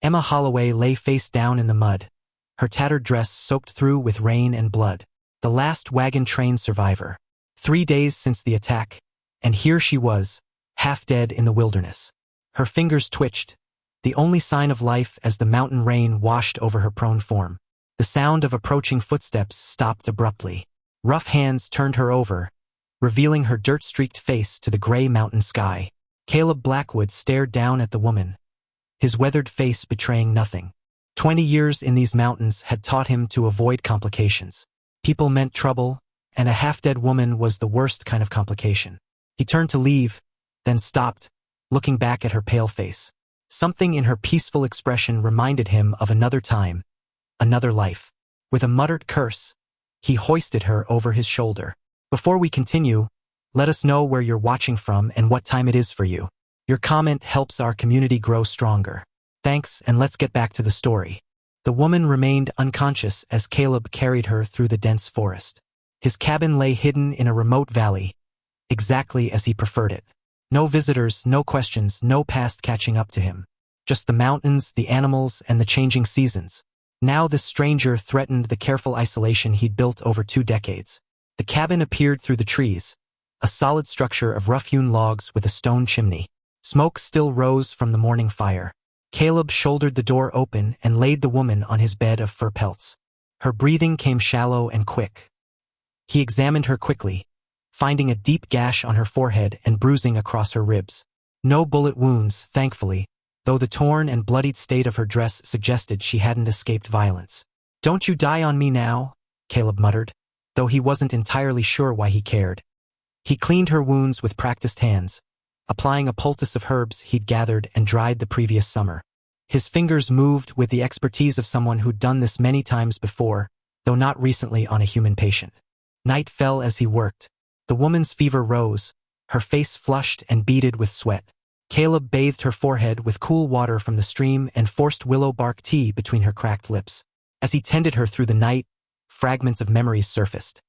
Emma Holloway lay face down in the mud, her tattered dress soaked through with rain and blood. The last wagon train survivor. 3 days since the attack, and here she was, half dead in the wilderness. Her fingers twitched, the only sign of life as the mountain rain washed over her prone form. The sound of approaching footsteps stopped abruptly. Rough hands turned her over, revealing her dirt-streaked face to the gray mountain sky. Caleb Blackwood stared down at the woman, his weathered face betraying nothing. 20 years in these mountains had taught him to avoid complications. People meant trouble, and a half-dead woman was the worst kind of complication. He turned to leave, then stopped, looking back at her pale face. Something in her peaceful expression reminded him of another time, another life. With a muttered curse, he hoisted her over his shoulder. Before we continue, let us know where you're watching from and what time it is for you. Your comment helps our community grow stronger. Thanks, and let's get back to the story. The woman remained unconscious as Caleb carried her through the dense forest. His cabin lay hidden in a remote valley, exactly as he preferred it. No visitors, no questions, no past catching up to him. Just the mountains, the animals, and the changing seasons. Now this stranger threatened the careful isolation he'd built over 2 decades. The cabin appeared through the trees, a solid structure of rough-hewn logs with a stone chimney. Smoke still rose from the morning fire. Caleb shouldered the door open and laid the woman on his bed of fur pelts. Her breathing came shallow and quick. He examined her quickly, finding a deep gash on her forehead and bruising across her ribs. No bullet wounds, thankfully, though the torn and bloodied state of her dress suggested she hadn't escaped violence. "Don't you die on me now," Caleb muttered, though he wasn't entirely sure why he cared. He cleaned her wounds with practiced hands, applying a poultice of herbs he'd gathered and dried the previous summer. His fingers moved with the expertise of someone who'd done this many times before, though not recently on a human patient. Night fell as he worked. The woman's fever rose, her face flushed and beaded with sweat. Caleb bathed her forehead with cool water from the stream and forced willow bark tea between her cracked lips. As he tended her through the night, fragments of memories surfaced.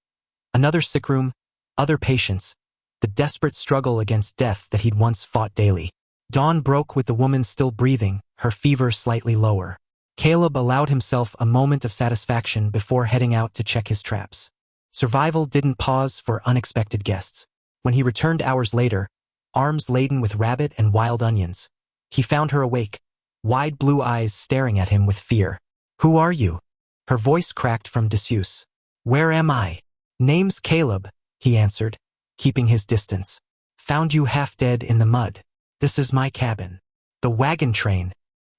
Another sick room, other patients, the desperate struggle against death that he'd once fought daily. Dawn broke with the woman still breathing, her fever slightly lower. Caleb allowed himself a moment of satisfaction before heading out to check his traps. Survival didn't pause for unexpected guests. When he returned hours later, arms laden with rabbit and wild onions, he found her awake, wide blue eyes staring at him with fear. "Who are you?" Her voice cracked from disuse. "Where am I?" "Name's Caleb," he answered, keeping his distance. "Found you half dead in the mud. This is my cabin." "The wagon train."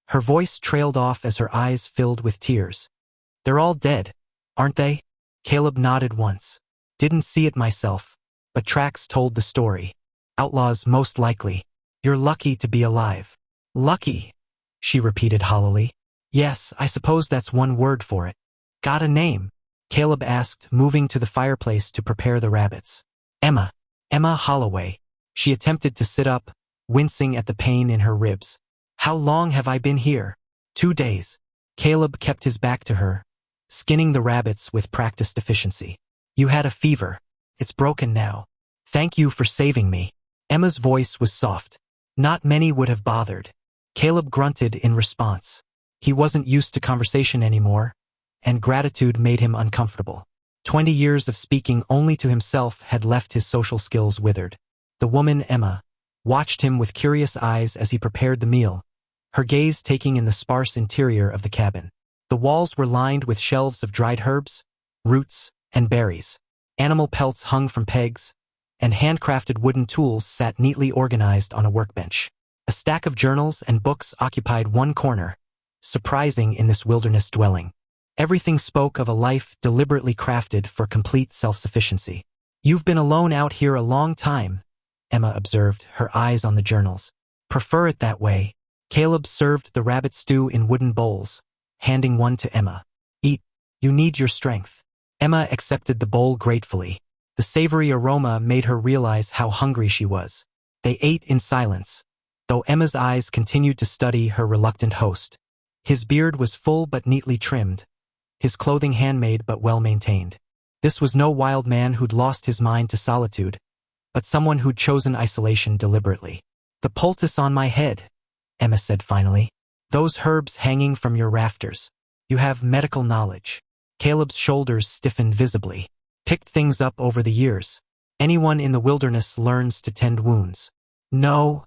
Her voice trailed off as her eyes filled with tears. "They're all dead, aren't they?" Caleb nodded once. "Didn't see it myself, but tracks told the story. Outlaws most likely. You're lucky to be alive." "Lucky," she repeated hollowly. "Yes, I suppose that's one word for it." "Got a name?" Caleb asked, moving to the fireplace to prepare the rabbits. "Emma. Emma Holloway." She attempted to sit up, wincing at the pain in her ribs. "How long have I been here?" 2 days. Caleb kept his back to her, skinning the rabbits with practiced efficiency. "You had a fever. It's broken now. Thank you for saving me." Emma's voice was soft. Not many would have bothered. Caleb grunted in response. He wasn't used to conversation anymore, and gratitude made him uncomfortable. 20 years of speaking only to himself had left his social skills withered. The woman, Emma, watched him with curious eyes as he prepared the meal, her gaze taking in the sparse interior of the cabin. The walls were lined with shelves of dried herbs, roots, and berries. Animal pelts hung from pegs, and handcrafted wooden tools sat neatly organized on a workbench. A stack of journals and books occupied one corner, surprising in this wilderness dwelling. Everything spoke of a life deliberately crafted for complete self-sufficiency. "You've been alone out here a long time," Emma observed, her eyes on the journals. "Prefer it that way." Caleb served the rabbit stew in wooden bowls, handing one to Emma. "Eat. You need your strength." Emma accepted the bowl gratefully. The savory aroma made her realize how hungry she was. They ate in silence, though Emma's eyes continued to study her reluctant host. His beard was full but neatly trimmed, his clothing handmade but well-maintained. This was no wild man who'd lost his mind to solitude, but someone who'd chosen isolation deliberately. "The poultice on my head," Emma said finally. Those herbs hanging from your rafters. You have medical knowledge. Caleb's shoulders stiffened visibly. Picked things up over the years. Anyone in the wilderness learns to tend wounds. No.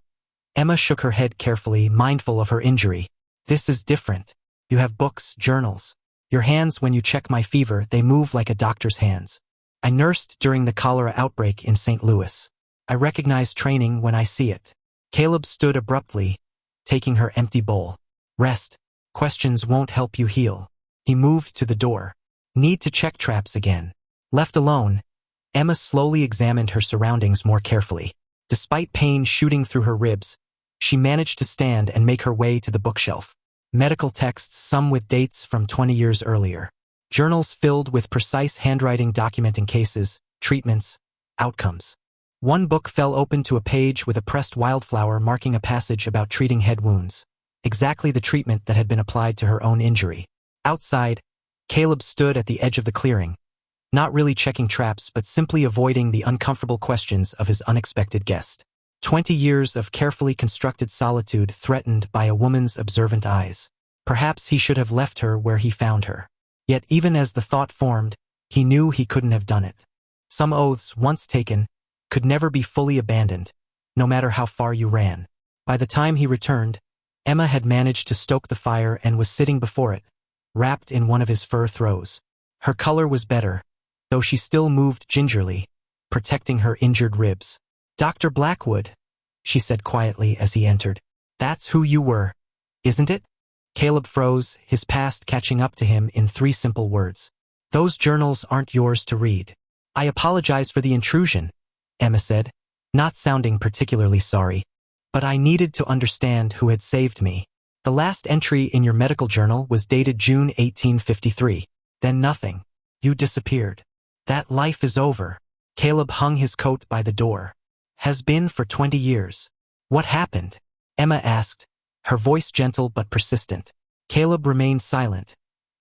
Emma shook her head carefully, mindful of her injury. This is different. You have books, journals. Your hands, when you check my fever, they move like a doctor's hands. I nursed during the cholera outbreak in St. Louis. I recognize training when I see it. Caleb stood abruptly, taking her empty bowl. Rest. Questions won't help you heal. He moved to the door. Need to check traps again. Left alone, Emma slowly examined her surroundings more carefully. Despite pain shooting through her ribs, she managed to stand and make her way to the bookshelf. Medical texts, some with dates from 20 years earlier. Journals filled with precise handwriting documenting cases, treatments, outcomes. One book fell open to a page with a pressed wildflower marking a passage about treating head wounds. Exactly the treatment that had been applied to her own injury. Outside, Caleb stood at the edge of the clearing, not really checking traps but simply avoiding the uncomfortable questions of his unexpected guest. 20 years of carefully constructed solitude threatened by a woman's observant eyes. Perhaps he should have left her where he found her. Yet even as the thought formed, he knew he couldn't have done it. Some oaths, once taken, could never be fully abandoned, no matter how far you ran. By the time he returned, Emma had managed to stoke the fire and was sitting before it, wrapped in one of his fur throws. Her color was better, though she still moved gingerly, protecting her injured ribs. "Dr. Blackwood," she said quietly as he entered. "That's who you were, isn't it?" Caleb froze, his past catching up to him in 3 simple words. "Those journals aren't yours to read." "I apologize for the intrusion," Emma said, not sounding particularly sorry. "But I needed to understand who had saved me. The last entry in your medical journal was dated June 1853. Then nothing. You disappeared. That life is over." Caleb hung his coat by the door. "Has been for 20 years. What happened?" Emma asked, her voice gentle but persistent. Caleb remained silent,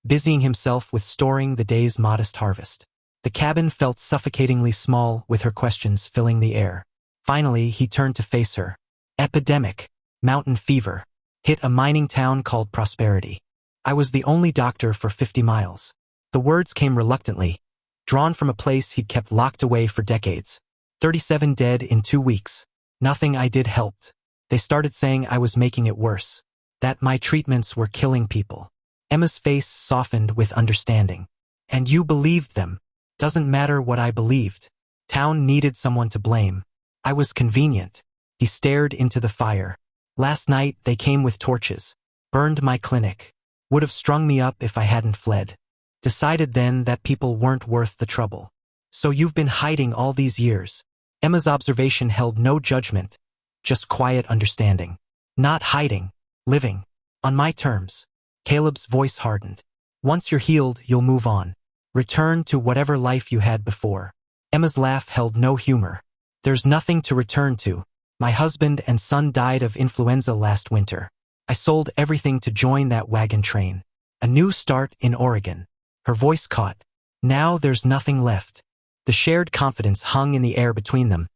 busying himself with storing the day's modest harvest. The cabin felt suffocatingly small with her questions filling the air. Finally, he turned to face her. "Epidemic. Mountain fever. Hit a mining town called Prosperity. I was the only doctor for 50 miles. The words came reluctantly, drawn from a place he'd kept locked away for decades. 37 dead in 2 weeks. Nothing I did helped. They started saying I was making it worse. That my treatments were killing people." Emma's face softened with understanding. "And you believed them. Doesn't matter what I believed. Town needed someone to blame. I was convenient." He stared into the fire. "Last night they came with torches. Burned my clinic. Would have strung me up if I hadn't fled. Decided then that people weren't worth the trouble. So you've been hiding all these years." Emma's observation held no judgment, just quiet understanding. "Not hiding. Living. On my terms." Caleb's voice hardened. "Once you're healed, you'll move on. Return to whatever life you had before." Emma's laugh held no humor. "There's nothing to return to. My husband and son died of influenza last winter. I sold everything to join that wagon train. A new start in Oregon." Her voice caught. "Now there's nothing left." The shared confidence hung in the air between them,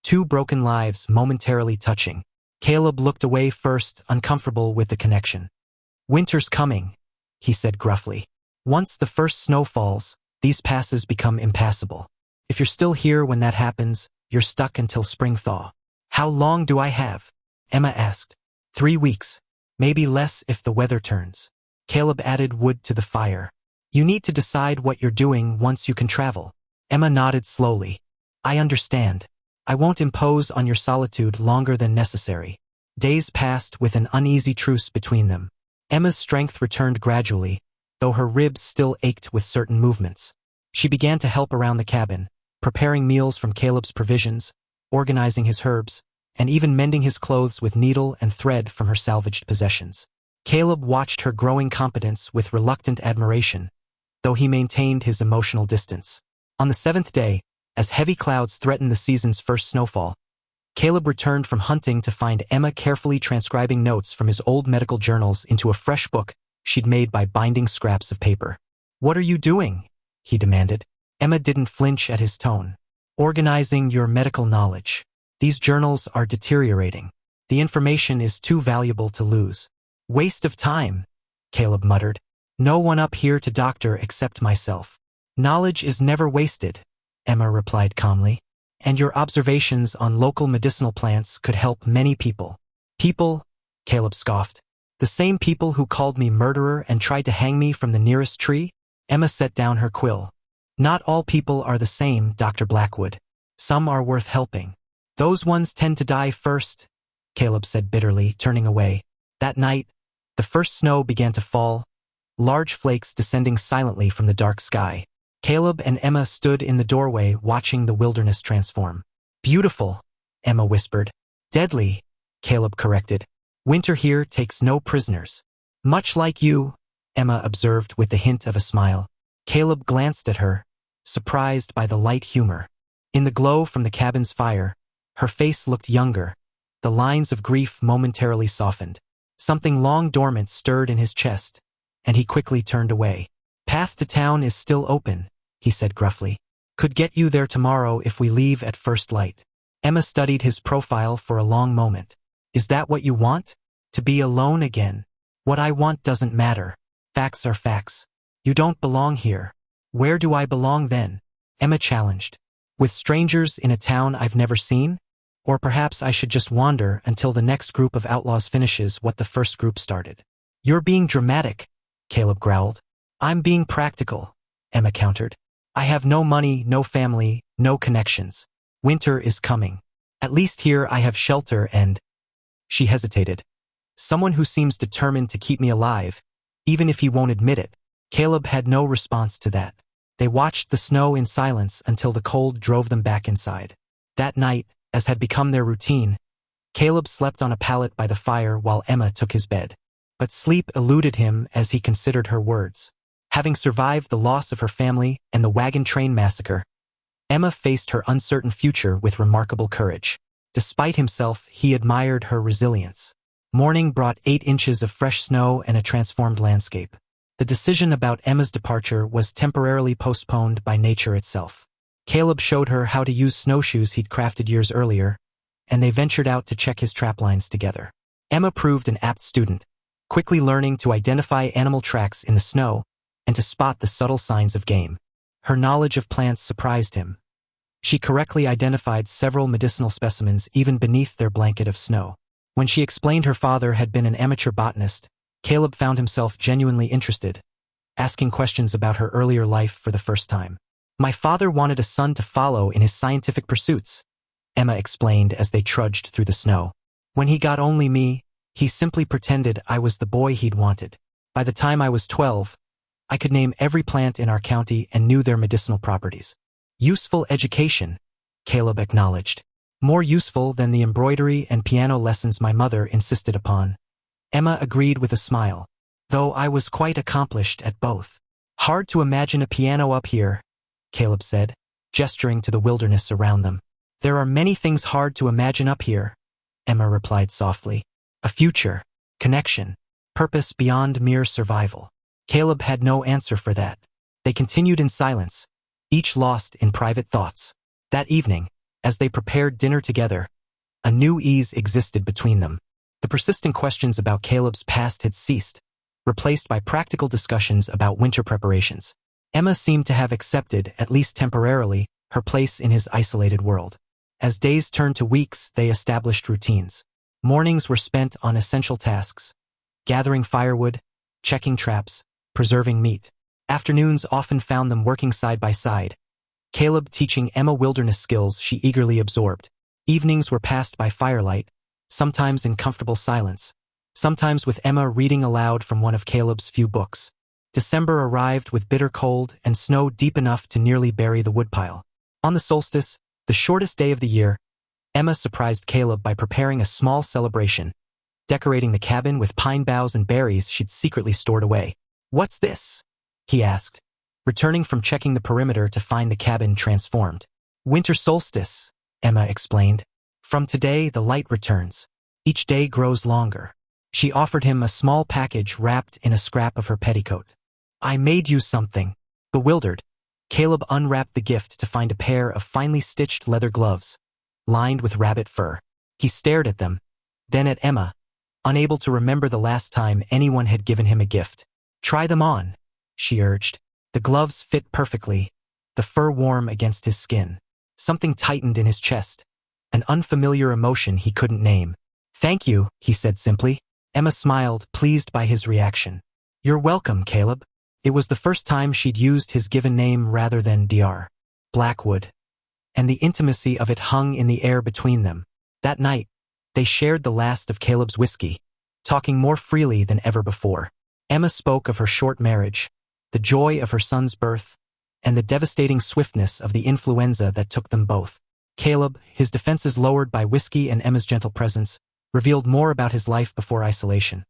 2 broken lives momentarily touching. Caleb looked away first, uncomfortable with the connection. "Winter's coming," he said gruffly. "Once the first snow falls, these passes become impassable. If you're still here when that happens, you're stuck until spring thaw." "How long do I have?" Emma asked. 3 weeks. Maybe less if the weather turns." Caleb added wood to the fire. "You need to decide what you're doing once you can travel." Emma nodded slowly. "I understand. I won't impose on your solitude longer than necessary." Days passed with an uneasy truce between them. Emma's strength returned gradually, though her ribs still ached with certain movements. She began to help around the cabin, preparing meals from Caleb's provisions, organizing his herbs, and even mending his clothes with needle and thread from her salvaged possessions. Caleb watched her growing competence with reluctant admiration, though he maintained his emotional distance. On the 7th day, as heavy clouds threatened the season's first snowfall, Caleb returned from hunting to find Emma carefully transcribing notes from his old medical journals into a fresh book she'd made by binding scraps of paper. "What are you doing?" he demanded. Emma didn't flinch at his tone. "Organizing your medical knowledge. These journals are deteriorating. The information is too valuable to lose." Waste of time, Caleb muttered. No one up here to doctor except myself. Knowledge is never wasted, Emma replied calmly. And your observations on local medicinal plants could help many people. People? Caleb scoffed. The same people who called me murderer and tried to hang me from the nearest tree? Emma set down her quill. Not all people are the same, Dr. Blackwood. Some are worth helping. Those ones tend to die first, Caleb said bitterly, turning away. That night, the first snow began to fall, large flakes descending silently from the dark sky. Caleb and Emma stood in the doorway watching the wilderness transform. Beautiful, Emma whispered. Deadly, Caleb corrected. Winter here takes no prisoners. Much like you, Emma observed with the hint of a smile. Caleb glanced at her, surprised by the light humor. In the glow from the cabin's fire, her face looked younger. The lines of grief momentarily softened. Something long dormant stirred in his chest, and he quickly turned away. Path to town is still open, he said gruffly. Could get you there tomorrow if we leave at first light. Emma studied his profile for a long moment. Is that what you want? To be alone again? What I want doesn't matter. Facts are facts. You don't belong here. Where do I belong then? Emma challenged. With strangers in a town I've never seen? Or perhaps I should just wander until the next group of outlaws finishes what the first group started. You're being dramatic, Caleb growled. I'm being practical, Emma countered. I have no money, no family, no connections. Winter is coming. At least here I have shelter and… She hesitated. Someone who seems determined to keep me alive, even if he won't admit it. Caleb had no response to that. They watched the snow in silence until the cold drove them back inside. That night, as had become their routine, Caleb slept on a pallet by the fire while Emma took his bed. But sleep eluded him as he considered her words. Having survived the loss of her family and the wagon train massacre, Emma faced her uncertain future with remarkable courage. Despite himself, he admired her resilience. Morning brought 8 inches of fresh snow and a transformed landscape. The decision about Emma's departure was temporarily postponed by nature itself. Caleb showed her how to use snowshoes he'd crafted years earlier, and they ventured out to check his trap lines together. Emma proved an apt student, quickly learning to identify animal tracks in the snow and to spot the subtle signs of game. Her knowledge of plants surprised him. She correctly identified several medicinal specimens even beneath their blanket of snow. When she explained her father had been an amateur botanist, Caleb found himself genuinely interested, asking questions about her earlier life for the first time. My father wanted a son to follow in his scientific pursuits, Emma explained as they trudged through the snow. When he got only me, he simply pretended I was the boy he'd wanted. By the time I was 12, I could name every plant in our county and knew their medicinal properties. Useful education, Caleb acknowledged. More useful than the embroidery and piano lessons my mother insisted upon. Emma agreed with a smile, though I was quite accomplished at both. Hard to imagine a piano up here, Caleb said, gesturing to the wilderness around them. There are many things hard to imagine up here, Emma replied softly. A future, connection, purpose beyond mere survival. Caleb had no answer for that. They continued in silence, each lost in private thoughts. That evening, as they prepared dinner together, a new ease existed between them. The persistent questions about Caleb's past had ceased, replaced by practical discussions about winter preparations. Emma seemed to have accepted, at least temporarily, her place in his isolated world. As days turned to weeks, they established routines. Mornings were spent on essential tasks, gathering firewood, checking traps, preserving meat. Afternoons often found them working side by side, Caleb teaching Emma wilderness skills she eagerly absorbed. Evenings were passed by firelight, sometimes in comfortable silence, sometimes with Emma reading aloud from one of Caleb's few books. December arrived with bitter cold and snow deep enough to nearly bury the woodpile. On the solstice, the shortest day of the year, Emma surprised Caleb by preparing a small celebration, decorating the cabin with pine boughs and berries she'd secretly stored away. "What's this?" he asked, returning from checking the perimeter to find the cabin transformed. "Winter solstice," Emma explained. "From today, the light returns. Each day grows longer." She offered him a small package wrapped in a scrap of her petticoat. "I made you something." Bewildered, Caleb unwrapped the gift to find a pair of finely stitched leather gloves, lined with rabbit fur. He stared at them, then at Emma, unable to remember the last time anyone had given him a gift. "Try them on," she urged. The gloves fit perfectly, the fur warm against his skin. Something tightened in his chest, an unfamiliar emotion he couldn't name. "Thank you," he said simply. Emma smiled, pleased by his reaction. "You're welcome, Caleb." It was the first time she'd used his given name rather than Dr. Blackwood, and the intimacy of it hung in the air between them. That night, they shared the last of Caleb's whiskey, talking more freely than ever before. Emma spoke of her short marriage, the joy of her son's birth, and the devastating swiftness of the influenza that took them both. Caleb, his defenses lowered by whiskey and Emma's gentle presence, revealed more about his life before isolation.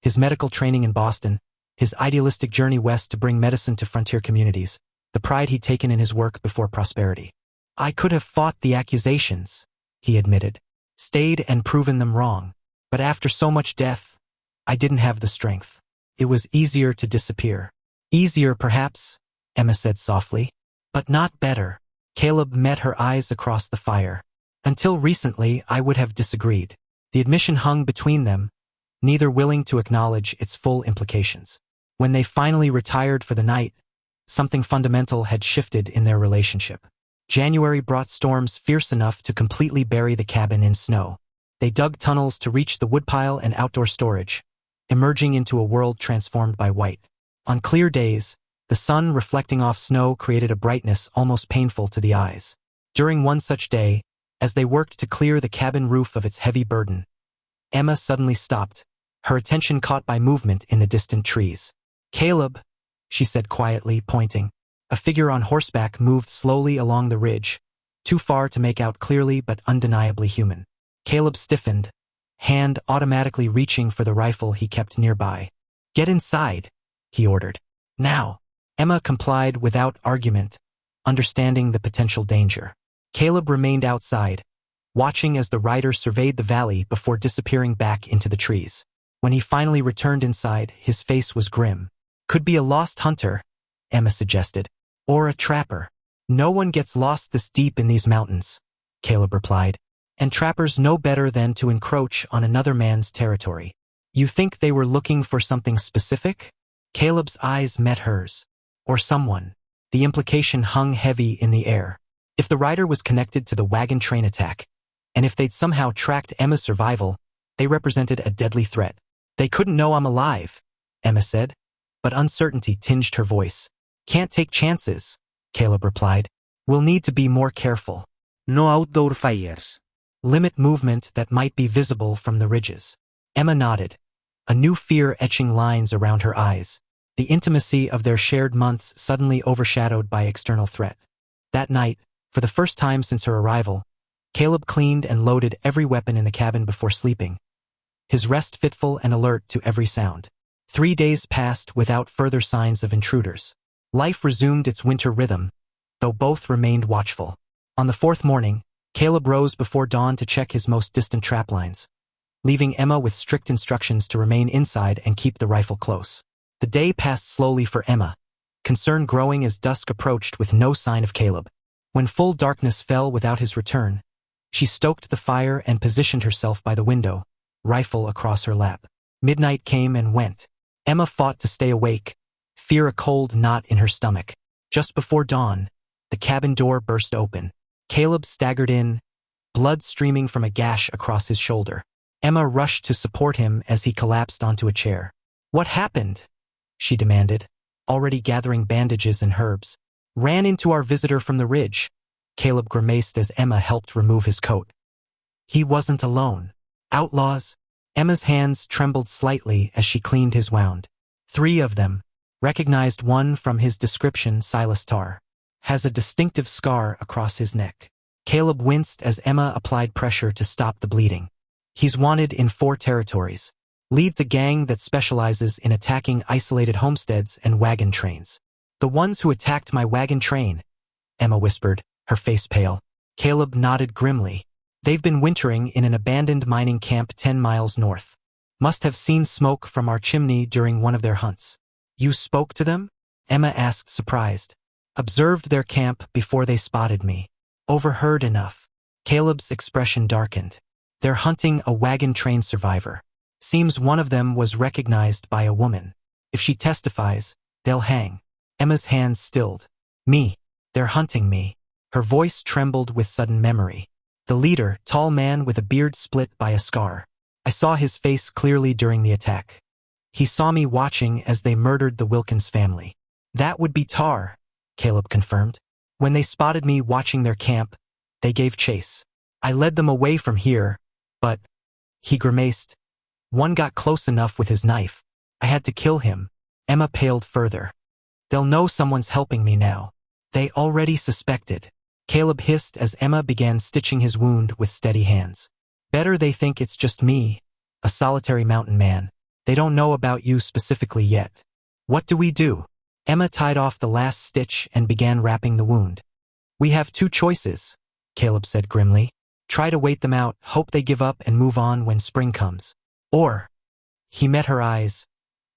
His medical training in Boston, his idealistic journey west to bring medicine to frontier communities, the pride he'd taken in his work before prosperity. "I could have fought the accusations," he admitted, "stayed and proven them wrong. But after so much death, I didn't have the strength. It was easier to disappear." "Easier, perhaps," Emma said softly, "but not better." Caleb met her eyes across the fire. "Until recently, I would have disagreed." The admission hung between them, neither willing to acknowledge its full implications. When they finally retired for the night, something fundamental had shifted in their relationship. January brought storms fierce enough to completely bury the cabin in snow. They dug tunnels to reach the woodpile and outdoor storage, emerging into a world transformed by white. On clear days, the sun reflecting off snow created a brightness almost painful to the eyes. During one such day, as they worked to clear the cabin roof of its heavy burden, Emma suddenly stopped, her attention caught by movement in the distant trees. "Caleb," she said quietly, pointing. A figure on horseback moved slowly along the ridge, too far to make out clearly but undeniably human. Caleb stiffened, hand automatically reaching for the rifle he kept nearby. "Get inside," he ordered. "Now." Emma complied without argument, understanding the potential danger. Caleb remained outside, watching as the rider surveyed the valley before disappearing back into the trees. When he finally returned inside, his face was grim. "Could be a lost hunter," Emma suggested. "Or a trapper." "No one gets lost this deep in these mountains," Caleb replied. "And trappers know better than to encroach on another man's territory." "You think they were looking for something specific?" Caleb's eyes met hers. "Or someone." The implication hung heavy in the air. If the rider was connected to the wagon train attack, and if they'd somehow tracked Emma's survival, they represented a deadly threat. "They couldn't know I'm alive," Emma said, but uncertainty tinged her voice. "Can't take chances," Caleb replied. "We'll need to be more careful." No outdoor fires. "Limit movement that might be visible from the ridges." Emma nodded, a new fear etching lines around her eyes, the intimacy of their shared months suddenly overshadowed by external threat. That night, for the first time since her arrival, Caleb cleaned and loaded every weapon in the cabin before sleeping, his rest fitful and alert to every sound. 3 days passed without further signs of intruders. Life resumed its winter rhythm, though both remained watchful. On the 4th morning, Caleb rose before dawn to check his most distant trap lines, leaving Emma with strict instructions to remain inside and keep the rifle close. The day passed slowly for Emma, concern growing as dusk approached with no sign of Caleb. When full darkness fell without his return, she stoked the fire and positioned herself by the window, rifle across her lap. Midnight came and went. Emma fought to stay awake, fear a cold knot in her stomach. Just before dawn, the cabin door burst open. Caleb staggered in, blood streaming from a gash across his shoulder. Emma rushed to support him as he collapsed onto a chair. "What happened?" she demanded, already gathering bandages and herbs. "Ran into our visitor from the ridge," Caleb grimaced as Emma helped remove his coat. "He wasn't alone. Outlaws?" Emma's hands trembled slightly as she cleaned his wound. 3 of them, recognized one from his description, Silas Tarr. Has a distinctive scar across his neck. Caleb winced as Emma applied pressure to stop the bleeding. "He's wanted in 4 territories. Leads a gang that specializes in attacking isolated homesteads and wagon trains." "The ones who attacked my wagon train," Emma whispered, her face pale. Caleb nodded grimly. "They've been wintering in an abandoned mining camp 10 miles north. Must have seen smoke from our chimney during one of their hunts." "You spoke to them?" Emma asked, surprised. "Observed their camp before they spotted me. Overheard enough." Caleb's expression darkened. "They're hunting a wagon train survivor. Seems one of them was recognized by a woman. If she testifies, they'll hang. Emma's hands stilled. Me. They're hunting me. Her voice trembled with sudden memory. The leader, tall man with a beard split by a scar. I saw his face clearly during the attack. He saw me watching as they murdered the Wilkins family. That would be Tar, Caleb confirmed. When they spotted me watching their camp, they gave chase. I led them away from here, but, he grimaced. One got close enough with his knife. I had to kill him. Emma paled further. They'll know someone's helping me now. They already suspected. Caleb hissed as Emma began stitching his wound with steady hands. Better they think it's just me, a solitary mountain man. They don't know about you specifically yet. What do we do? Emma tied off the last stitch and began wrapping the wound. We have two choices, Caleb said grimly. Try to wait them out, hope they give up and move on when spring comes. Or, he met her eyes.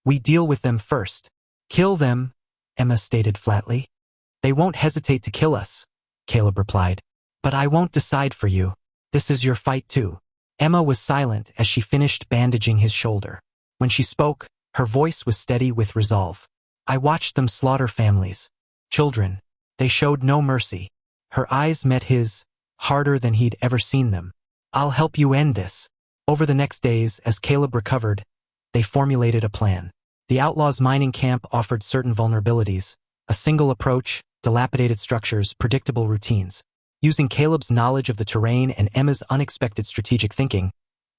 We deal with them first. Kill them, Emma stated flatly. They won't hesitate to kill us, Caleb replied. But I won't decide for you. This is your fight too. Emma was silent as she finished bandaging his shoulder. When she spoke, her voice was steady with resolve. I watched them slaughter families. Children. They showed no mercy. Her eyes met his, harder than he'd ever seen them. I'll help you end this. Over the next days, as Caleb recovered, they formulated a plan. The outlaws' mining camp offered certain vulnerabilities. A single approach, dilapidated structures, predictable routines. Using Caleb's knowledge of the terrain and Emma's unexpected strategic thinking,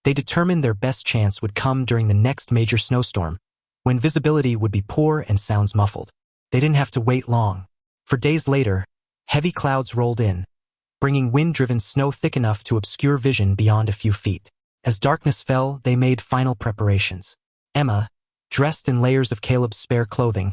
they determined their best chance would come during the next major snowstorm, when visibility would be poor and sounds muffled. They didn't have to wait long. For days later, heavy clouds rolled in, bringing wind-driven snow thick enough to obscure vision beyond a few feet. As darkness fell, they made final preparations. Emma, dressed in layers of Caleb's spare clothing,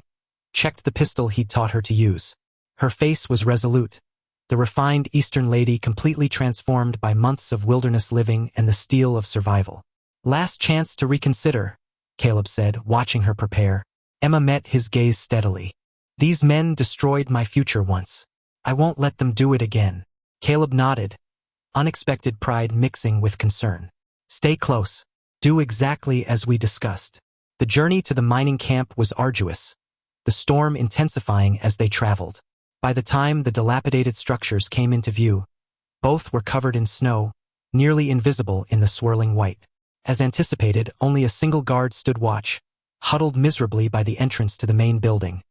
checked the pistol he'd taught her to use. Her face was resolute, the refined Eastern lady completely transformed by months of wilderness living and the steel of survival. Last chance to reconsider, Caleb said, watching her prepare. Emma met his gaze steadily. These men destroyed my future once. I won't let them do it again. Caleb nodded, unexpected pride mixing with concern. Stay close. Do exactly as we discussed. The journey to the mining camp was arduous, the storm intensifying as they traveled. By the time the dilapidated structures came into view, both were covered in snow, nearly invisible in the swirling white. As anticipated, only a single guard stood watch, huddled miserably by the entrance to the main building.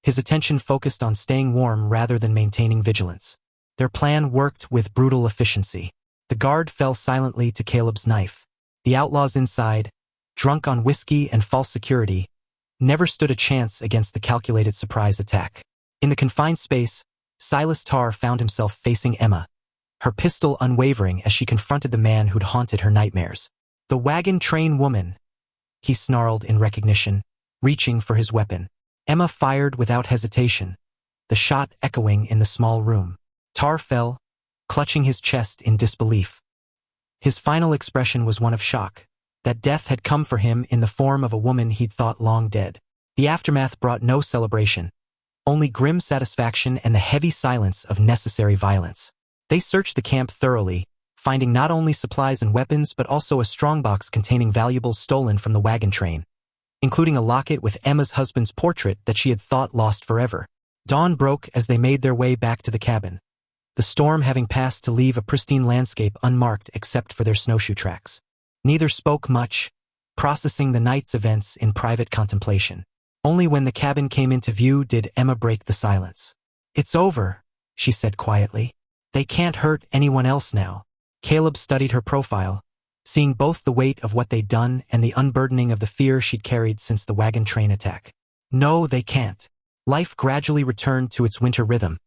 His attention focused on staying warm rather than maintaining vigilance. Their plan worked with brutal efficiency. The guard fell silently to Caleb's knife. The outlaws inside, drunk on whiskey and false security, never stood a chance against the calculated surprise attack. In the confined space, Silas Tarr found himself facing Emma, her pistol unwavering as she confronted the man who'd haunted her nightmares. The wagon train woman, he snarled in recognition, reaching for his weapon. Emma fired without hesitation, the shot echoing in the small room. Tarr fell, clutching his chest in disbelief. His final expression was one of shock, that death had come for him in the form of a woman he'd thought long dead. The aftermath brought no celebration, only grim satisfaction and the heavy silence of necessary violence. They searched the camp thoroughly, finding not only supplies and weapons but also a strongbox containing valuables stolen from the wagon train, including a locket with Emma's husband's portrait that she had thought lost forever. Dawn broke as they made their way back to the cabin, the storm having passed to leave a pristine landscape unmarked except for their snowshoe tracks. Neither spoke much, processing the night's events in private contemplation. Only when the cabin came into view did Emma break the silence. It's over, she said quietly. They can't hurt anyone else now. Caleb studied her profile, seeing both the weight of what they'd done and the unburdening of the fear she'd carried since the wagon train attack. No, they can't. Life gradually returned to its winter rhythm,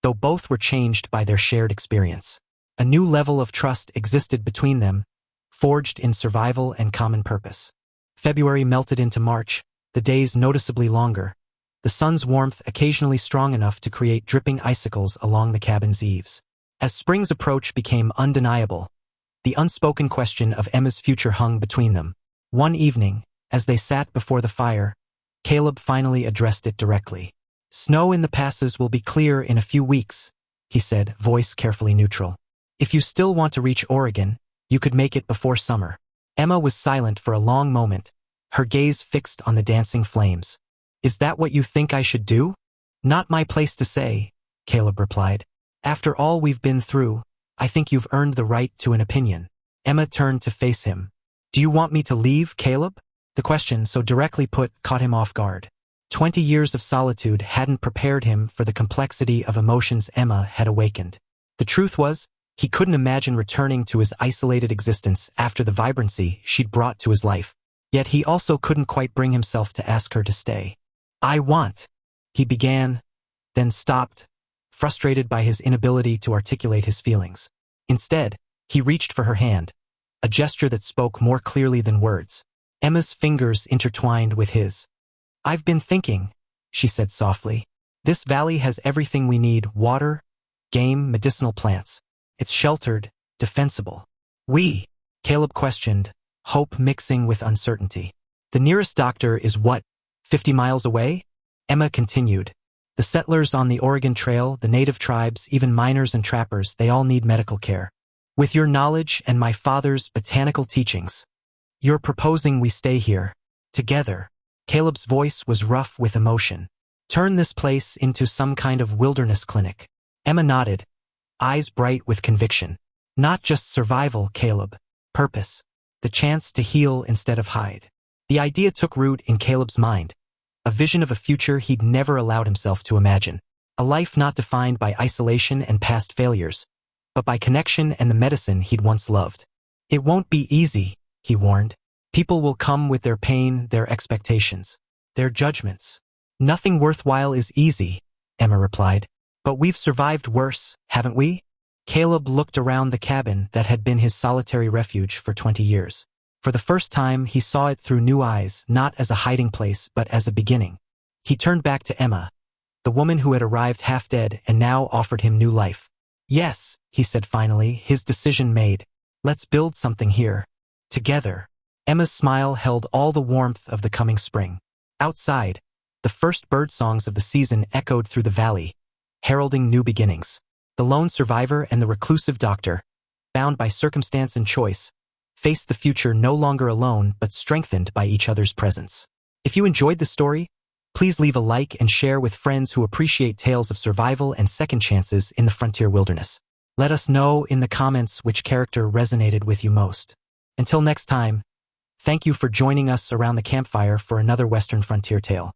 though both were changed by their shared experience. A new level of trust existed between them, forged in survival and common purpose. February melted into March, the days noticeably longer, the sun's warmth occasionally strong enough to create dripping icicles along the cabin's eaves. As spring's approach became undeniable, the unspoken question of Emma's future hung between them. One evening, as they sat before the fire, Caleb finally addressed it directly. Snow in the passes will be clear in a few weeks, he said, voice carefully neutral. If you still want to reach Oregon, you could make it before summer. Emma was silent for a long moment, her gaze fixed on the dancing flames. Is that what you think I should do? Not my place to say, Caleb replied. After all we've been through, I think you've earned the right to an opinion. Emma turned to face him. Do you want me to leave, Caleb? The question, so directly put, caught him off guard. 20 years of solitude hadn't prepared him for the complexity of emotions Emma had awakened. The truth was, he couldn't imagine returning to his isolated existence after the vibrancy she'd brought to his life. Yet he also couldn't quite bring himself to ask her to stay. I want, he began, then stopped, frustrated by his inability to articulate his feelings. Instead, he reached for her hand, a gesture that spoke more clearly than words. Emma's fingers intertwined with his. I've been thinking, she said softly. This valley has everything we need: water, game, medicinal plants. It's sheltered, defensible. Caleb questioned, hope mixing with uncertainty. The nearest doctor is what, 50 miles away? Emma continued. The settlers on the Oregon Trail, the native tribes, even miners and trappers, they all need medical care. With your knowledge and my father's botanical teachings, you're proposing we stay here, together. Caleb's voice was rough with emotion. Turn this place into some kind of wilderness clinic. Emma nodded, eyes bright with conviction. Not just survival, Caleb. Purpose. The chance to heal instead of hide. The idea took root in Caleb's mind. A vision of a future he'd never allowed himself to imagine. A life not defined by isolation and past failures, but by connection and the medicine he'd once loved. It won't be easy, he warned. People will come with their pain, their expectations, their judgments. Nothing worthwhile is easy, Emma replied. But we've survived worse, haven't we? Caleb looked around the cabin that had been his solitary refuge for 20 years. For the first time, he saw it through new eyes, not as a hiding place, but as a beginning. He turned back to Emma, the woman who had arrived half dead and now offered him new life. Yes, he said finally, his decision made. Let's build something here. Together. Emma's smile held all the warmth of the coming spring. Outside, the first bird songs of the season echoed through the valley, heralding new beginnings. The lone survivor and the reclusive doctor, bound by circumstance and choice, faced the future no longer alone but strengthened by each other's presence. If you enjoyed the story, please leave a like and share with friends who appreciate tales of survival and second chances in the frontier wilderness. Let us know in the comments which character resonated with you most. Until next time, thank you for joining us around the campfire for another Western Frontier tale.